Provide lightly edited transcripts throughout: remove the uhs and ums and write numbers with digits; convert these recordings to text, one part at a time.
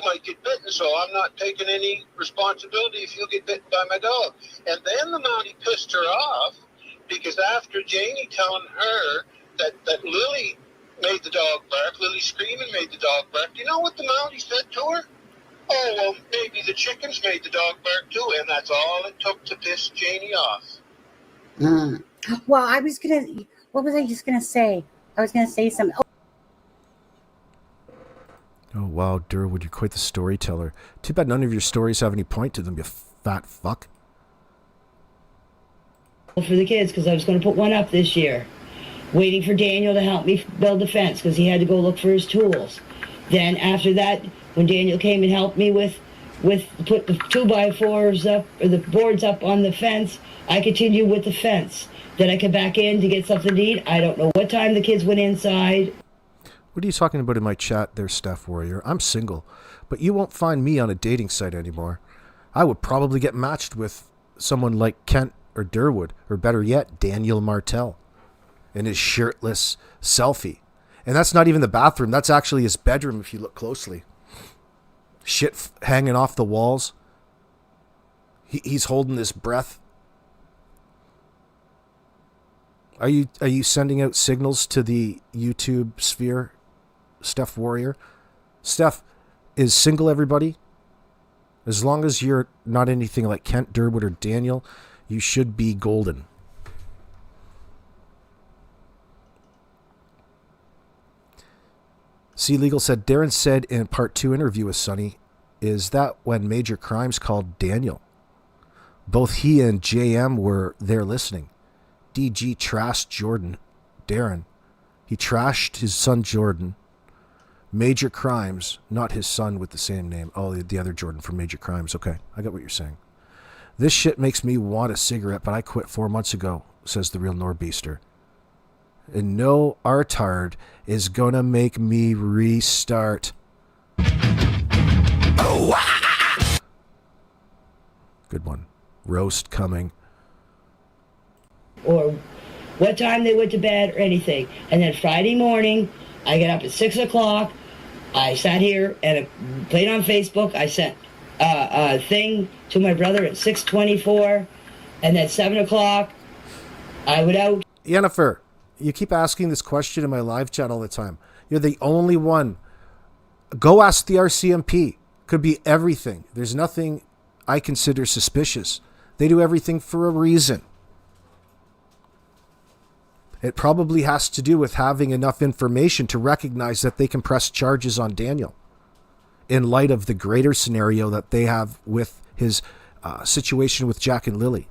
might get bitten, so I'm not taking any responsibility if you get bitten by my dog. And then the Mounty pissed her off because after Janie telling her that Lily made the dog bark, Lily screaming made the dog bark, you know what the Mounty said to her? Oh, well, maybe the chickens made the dog bark too, and that's all it took to piss Janie off. Well, what was I just going to say? I was going to say something. Oh, wow, Durwood, you're quite the storyteller. Too bad none of your stories have any point to them, you fat fuck. For the kids, because I was going to put one up this year. Waiting for Daniel to help me build the fence, because he had to go look for his tools. Then after that, when Daniel came and helped me with put the 2x4s up, or the boards up on the fence, I continued with the fence. Then I come back in to get something to eat. I don't know what time the kids went inside. What are you talking about in my chat there, Steph Warrior? I'm single, but you won't find me on a dating site anymore. I would probably get matched with someone like Kent or Durwood, or better yet, Daniel Martel, in his shirtless selfie. And that's not even the bathroom. That's actually his bedroom if you look closely. Shit hanging off the walls. He's holding his breath. Are you sending out signals to the YouTube sphere, Steph Warrior? Steph is single, everybody. As long as you're not anything like Kent, Durwood, or Daniel, you should be golden. C. Legal said, Darren said in part 2 interview with Sonny, is that when Major Crimes called Daniel? Both he and JM were there listening. DG trashed Jordan, Darren. He trashed his son Jordan. Major Crimes, not his son with the same name. Oh, the other Jordan from Major Crimes. Okay, I got what you're saying. This shit makes me want a cigarette, but I quit 4 months ago, says the real Norbeaster. And no artard is gonna make me restart. Oh, good one. Roast coming. Or what time they went to bed or anything. And then Friday morning, I get up at 6 o'clock. I sat here and played on Facebook. I sent a thing to my brother at 6:24. And then 7 o'clock, I went out. Yennefer, you keep asking this question in my live chat all the time. You're the only one. Go ask the RCMP. Could be everything. There's nothing I consider suspicious. They do everything for a reason. It probably has to do with having enough information to recognize that they can press charges on Daniel in light of the greater scenario that they have with his situation with Jack and Lily.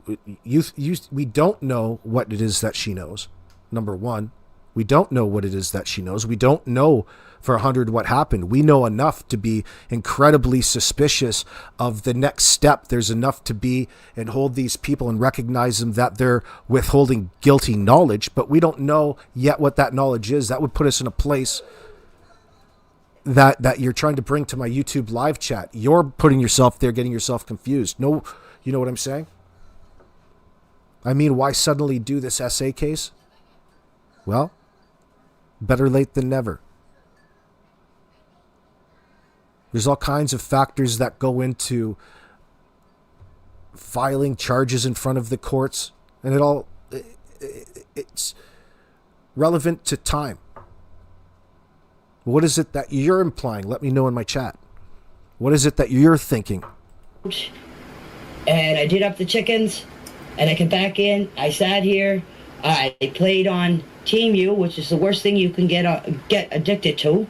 We don't know what it is that she knows. Number one, we don't know what it is that she knows. We don't know for 100 what happened. We know enough to be incredibly suspicious of the next step. There's enough to be and hold these people and recognize them that they're withholding guilty knowledge, but we don't know yet what that knowledge is. That would put us in a place that you're trying to bring to my YouTube live chat. You're putting yourself there, getting yourself confused. No, you know what I'm saying? I mean, why suddenly do this SA case? Well, better late than never. There's all kinds of factors that go into filing charges in front of the courts, and it's relevant to time. What is it that you're implying? Let me know in my chat. What is it that you're thinking? And I did up the chickens, and I came back in. I sat here. I played on Team U, which is the worst thing you can get addicted to.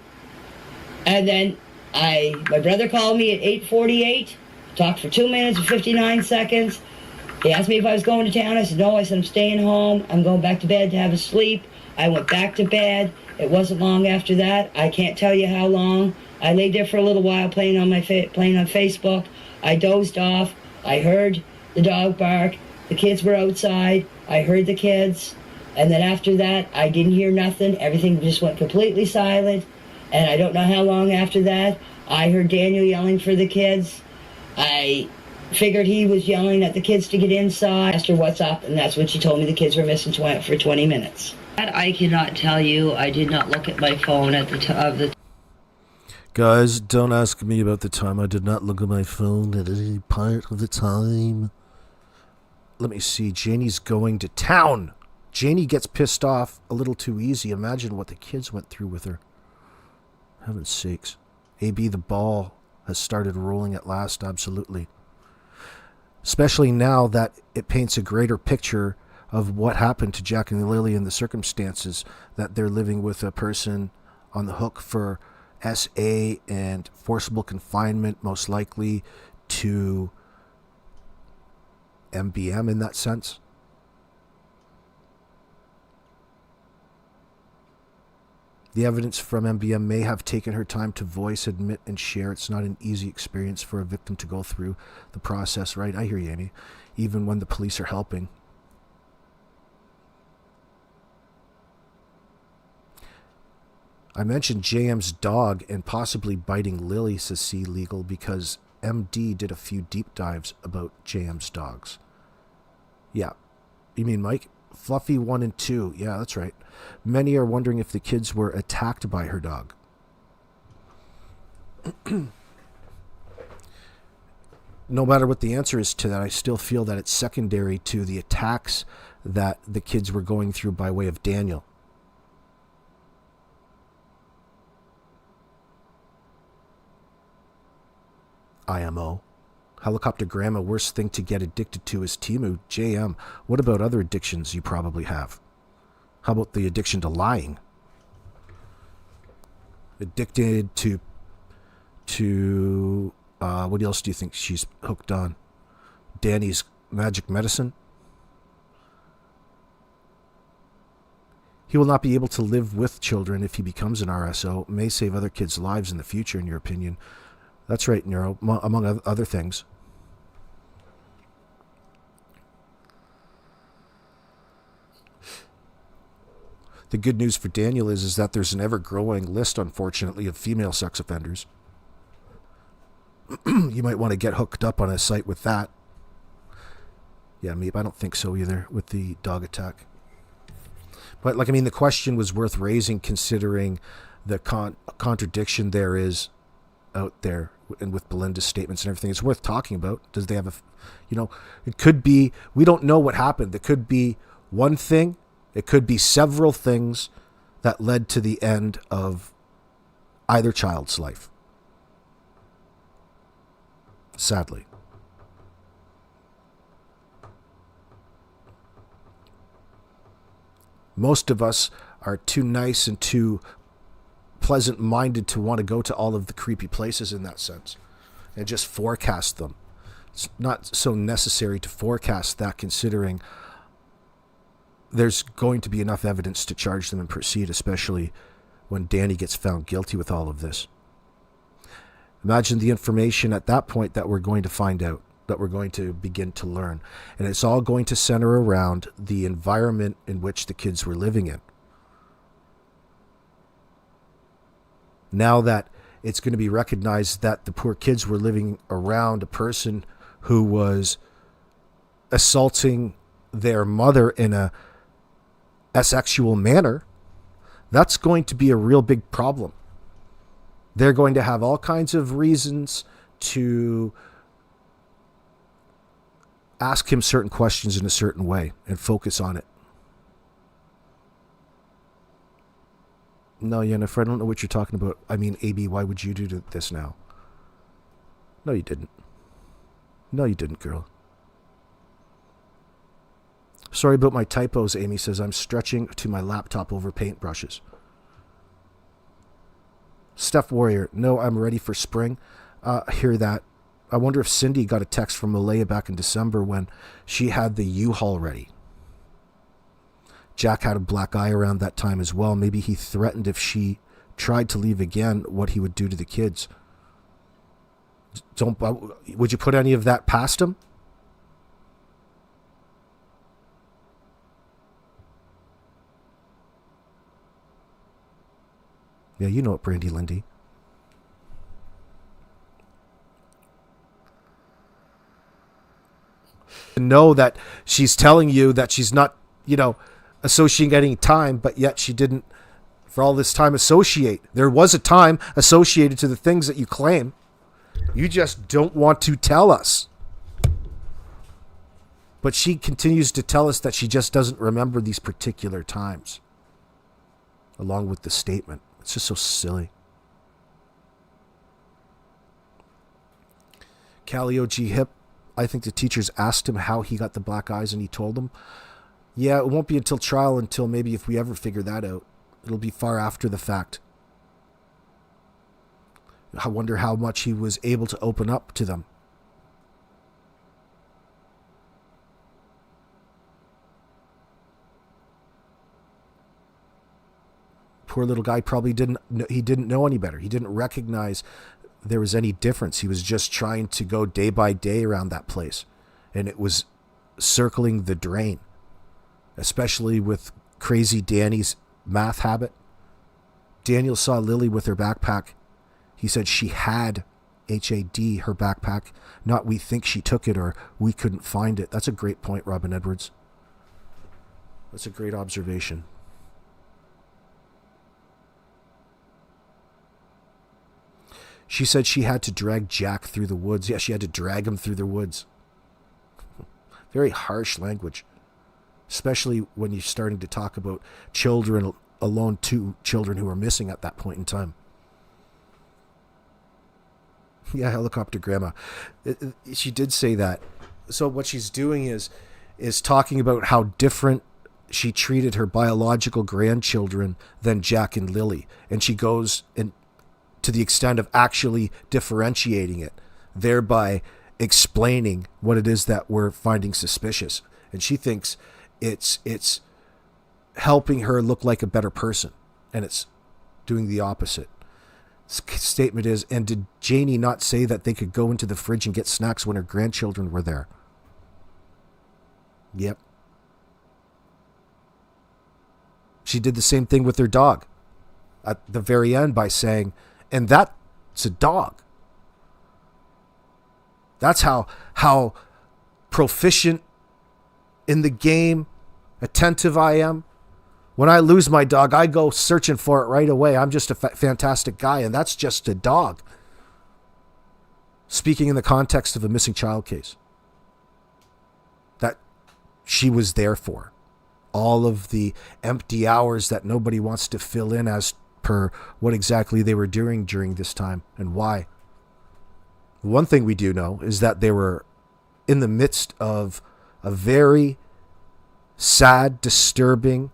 And then my brother called me at 8:48, talked for 2 minutes and 59 seconds. He asked me if I was going to town. I said no. I said I'm staying home. I'm going back to bed to have a sleep. I went back to bed. It wasn't long after that. I can't tell you how long. I laid there for a little while playing on Facebook. I dozed off. I heard the dog bark. The kids were outside. I heard the kids. And then after that, I didn't hear nothing. Everything just went completely silent. And I don't know how long after that, I heard Daniel yelling for the kids. I figured he was yelling at the kids to get inside. I asked her what's up, and that's when she told me the kids were missing for 20 minutes. That I cannot tell you. I did not look at my phone at the time of the. Guys, don't ask me about the time I did not look at my phone at any part of the time. Let me see. Janie's going to town. Janie gets pissed off a little too easy. Imagine what the kids went through with her. Heaven's sakes. AB, the ball has started rolling at last, absolutely. Especially now that it paints a greater picture of what happened to Jack and Lily and the circumstances that they're living with a person on the hook for SA and forcible confinement, most likely to MBM in that sense. The evidence from MBM may have taken her time to voice, admit, and share. It's not an easy experience for a victim to go through the process, right? I hear you, Amy. Even when the police are helping. I mentioned JM's dog and possibly biting Lily, says C Legal, because MD did a few deep dives about JM's dogs. Yeah. You mean Mike? Fluffy 1 and 2. Yeah, that's right. Many are wondering if the kids were attacked by her dog. No matter what the answer is to that, I still feel that it's secondary to the attacks that the kids were going through by way of Daniel. IMO. Helicopter Grandma, worst thing to get addicted to is Timu. JM, what about other addictions you probably have? How about the addiction to lying? Addicted to what else do you think she's hooked on? Danny's magic medicine? He will not be able to live with children if he becomes an RSO. May save other kids' lives in the future, in your opinion. That's right, Nero, among other things. The good news for Daniel is that there's an ever-growing list, unfortunately, of female sex offenders. You might want to get hooked up on a site with that. Yeah, Meep, I don't think so either with the dog attack. But, the question was worth raising considering the contradiction there is out there and with Belinda's statements and everything. It's worth talking about. Does they have it could be, we don't know what happened. It could be one thing. It could be several things that led to the end of either child's life. Sadly. Most of us are too nice and too pleasant-minded to want to go to all of the creepy places in that sense and just forecast them. It's not so necessary to forecast that, considering there's going to be enough evidence to charge them and proceed, especially when Danny gets found guilty with all of this. Imagine the information at that point that we're going to find out, that we're going to begin to learn. And it's all going to center around the environment in which the kids were living in. Now that it's going to be recognized that the poor kids were living around a person who was assaulting their mother in a sexual manner, that's going to be a real big problem. They're going to have all kinds of reasons to ask him certain questions in a certain way and focus on it. No, Yennefer, I don't know what you're talking about. I mean, AB, why would you do this now? No, you didn't. No, you didn't, girl. Sorry about my typos, Amy says. I'm stretching to my laptop over paintbrushes. Steph Warrior, no, I'm ready for spring. I hear that. I wonder if Cindy got a text from Malaya back in December when she had the U-Haul ready. Jack had a black eye around that time as well. Maybe he threatened if she tried to leave again, what he would do to the kids. Would you put any of that past him? Yeah, you know it, Brandy Lindy. Know that she's telling you that she's not, associating time, but yet she didn't, for all this time, associate. There was a time associated to the things that you claim. You just don't want to tell us. But she continues to tell us that she just doesn't remember these particular times, along with the statement. It's just so silly. Callie OG Hip, I think the teachers asked him how he got the black eyes, and he told them, yeah, it won't be until trial, until maybe if we ever figure that out. It'll be far after the fact. I wonder how much he was able to open up to them. Poor little guy probably didn't know any better. He didn't recognize there was any difference. He was just trying to go day by day around that place, and it was circling the drain, especially with crazy Danny's math habit. Daniel saw Lily with her backpack. He said she had HAD, her backpack, not we think she took it or we couldn't find it. That's a great point, Robin Edwards. That's a great observation. She said she had to drag Jack through the woods. Yeah, she had to drag him through the woods. Very harsh language, especially when you're starting to talk about children alone, 2 children who are missing at that point in time. Yeah, helicopter grandma. She did say that. So what she's doing is talking about how different she treated her biological grandchildren than Jack and Lily. And she goes to the extent of actually differentiating it, thereby explaining what it is that we're finding suspicious. And she thinks it's helping her look like a better person, and it's doing the opposite. Statement is, and did Janie not say that they could go into the fridge and get snacks when her grandchildren were there? Yep. She did the same thing with her dog at the very end by saying, and that's a dog. That's how proficient in the game, attentive I am. When I lose my dog, I go searching for it right away. I'm just a fantastic guy, and that's just a dog. Speaking in the context of a missing child case that she was there for. All of the empty hours that nobody wants to fill in as per what exactly they were doing during this time and why. One thing we do know is that they were in the midst of a very sad, disturbing,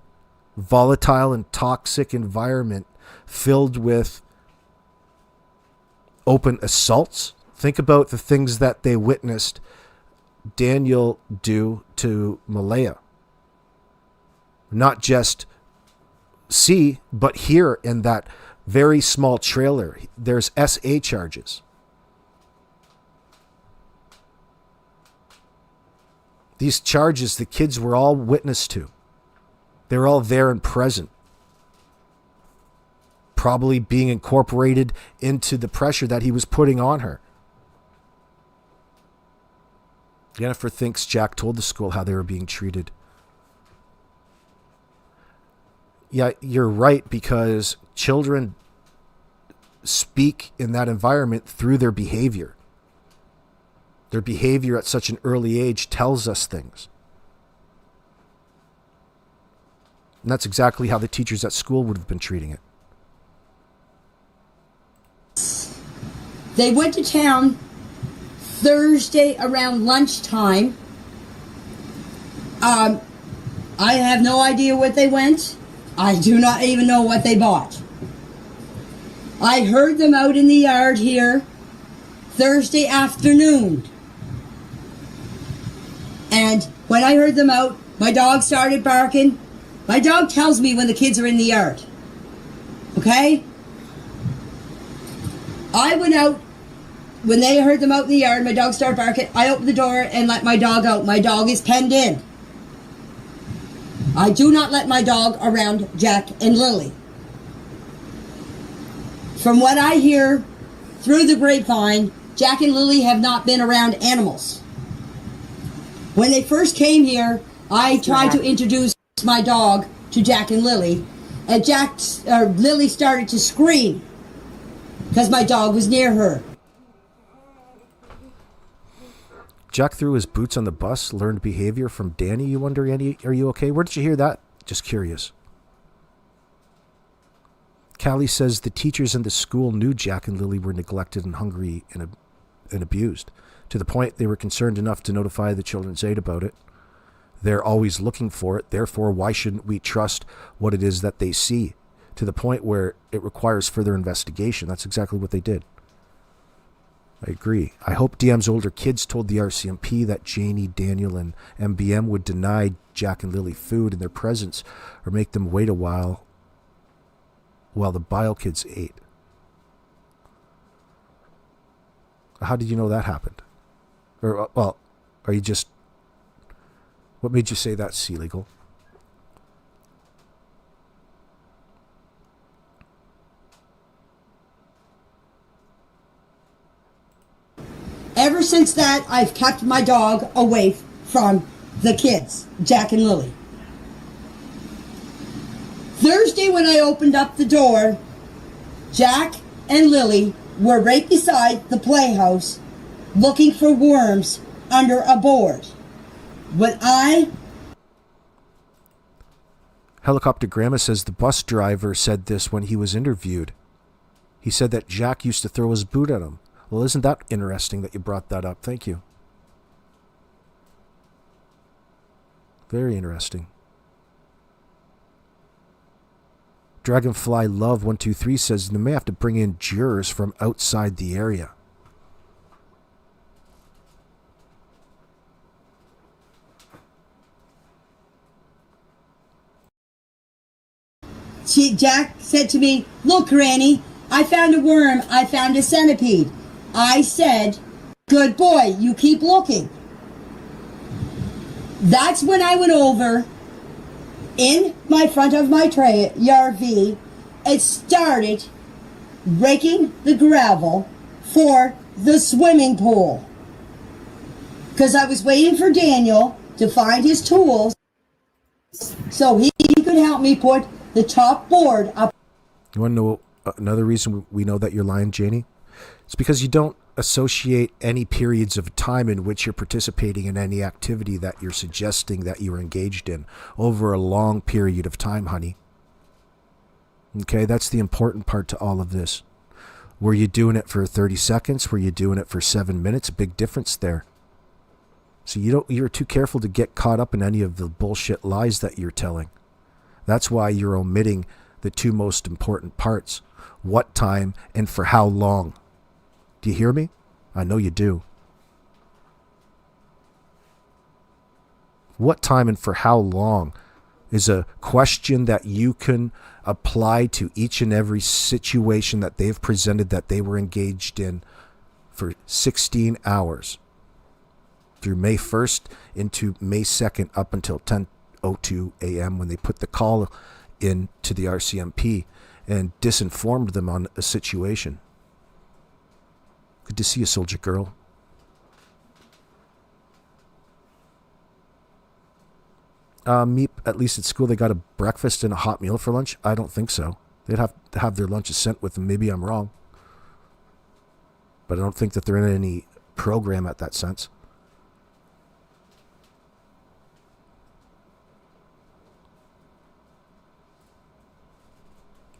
volatile, and toxic environment filled with open assaults. Think about the things that they witnessed Daniel do to Malaya. Not just see, but hear in that very small trailer. There's SA charges. These charges the kids were all witness to. They're all there and present. Probably being incorporated into the pressure that he was putting on her. Jennifer thinks Jack told the school how they were being treated. Yeah, you're right, because children speak in that environment through their behavior. Their behavior at such an early age tells us things. And that's exactly how the teachers at school would have been treating it. They went to town Thursday around lunchtime. I have no idea what they went. I do not even know what they bought. I heard them out in the yard here Thursday afternoon. And when I heard them out, my dog started barking. My dog tells me when the kids are in the yard. Okay? I went out. When they heard them out in the yard, my dog started barking. I opened the door and let my dog out. My dog is penned in. I do not let my dog around Jack and Lily. From what I hear through the grapevine, Jack and Lily have not been around animals. When they first came here, I tried to introduce introduced my dog to Jack and Lily, and Lily started to scream because my dog was near her. Jack threw his boots on the bus, learned behavior from Danny. You wonder, Andy, are you okay? Where did you hear that? Just curious. Callie says the teachers in the school knew Jack and Lily were neglected and hungry and abused, to the point they were concerned enough to notify the children's aid about it. They're always looking for it. Therefore, why shouldn't we trust what it is that they see, to the point where it requires further investigation? That's exactly what they did. I agree. I hope DM's older kids told the RCMP that Janie, Daniel, and MBM would deny Jack and Lily food in their presence or make them wait a while the bio kids ate. How did you know that happened? Or, well, are you just... What made you say that's illegal? Ever since that, I've kept my dog away from the kids, Jack and Lily. Thursday, when I opened up the door, Jack and Lily were right beside the playhouse looking for worms under a board. Helicopter Grandma says the bus driver said this when he was interviewed. He said that Jack used to throw his boot at him. Well, isn't that interesting that you brought that up? Thank you. Very interesting. Dragonfly Love 123 says they may have to bring in jurors from outside the area. Jack said to me, "Look, Granny, I found a worm. I found a centipede." I said, "Good boy, you keep looking." That's when I went over in my front of my RV and started raking the gravel for the swimming pool. Because I was waiting for Daniel to find his tools so he could help me put the top board up. You want to know another reason we know that you're lying, Janie? It's because you don't associate any periods of time in which you're participating in any activity that you're suggesting that you're engaged in over a long period of time, honey. Okay, that's the important part to all of this. Were you doing it for 30 seconds? Were you doing it for 7 minutes? Big difference there. So you're too careful to get caught up in any of the bullshit lies that you're telling. That's why you're omitting the two most important parts. What time and for how long? Do you hear me? I know you do. What time and for how long is a question that you can apply to each and every situation that they've presented that they were engaged in for 16 hours. Through May 1st into May 2nd up until 10:02 a.m. when they put the call in to the RCMP and disinformed them on a situation. Good to see you, soldier girl. Meep, at least at school they got a breakfast and a hot meal for lunch? I don't think so. They'd have to have their lunches sent with them. Maybe I'm wrong. But I don't think that they're in any program at that sense.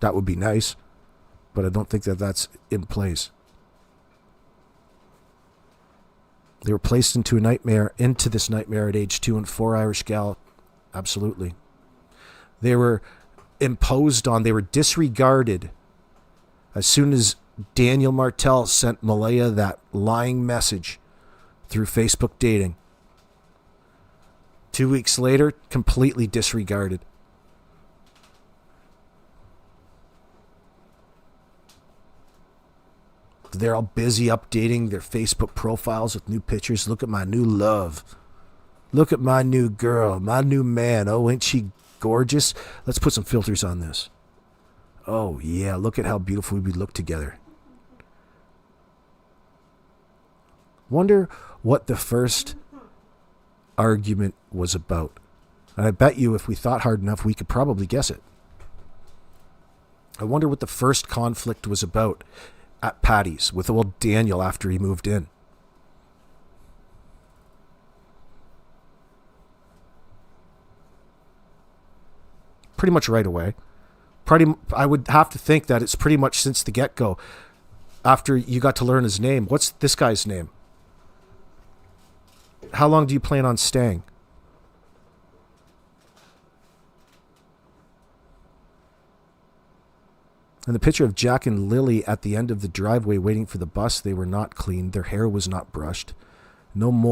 That would be nice, but I don't think that that's in place. They were placed into this nightmare at age 2 and 4, Irish gal. Absolutely. They were imposed on, they were disregarded as soon as Daniel Martell sent Malaya that lying message through Facebook dating. 2 weeks later, completely disregarded. They're all busy updating their Facebook profiles with new pictures. Look at my new love. Look at my new girl, my new man. Oh, ain't she gorgeous? Let's put some filters on this. Oh, yeah, look at how beautiful we look together. Wonder what the first argument was about. And I bet you if we thought hard enough, we could probably guess it. I wonder what the first conflict was about at Patty's with old Daniel after he moved in. Pretty much right away. I would have to think that it's pretty much since the get-go. After you got to learn his name. What's this guy's name? How long do you plan on staying? And the picture of Jack and Lily at the end of the driveway waiting for the bus, they were not clean. Their hair was not brushed. No more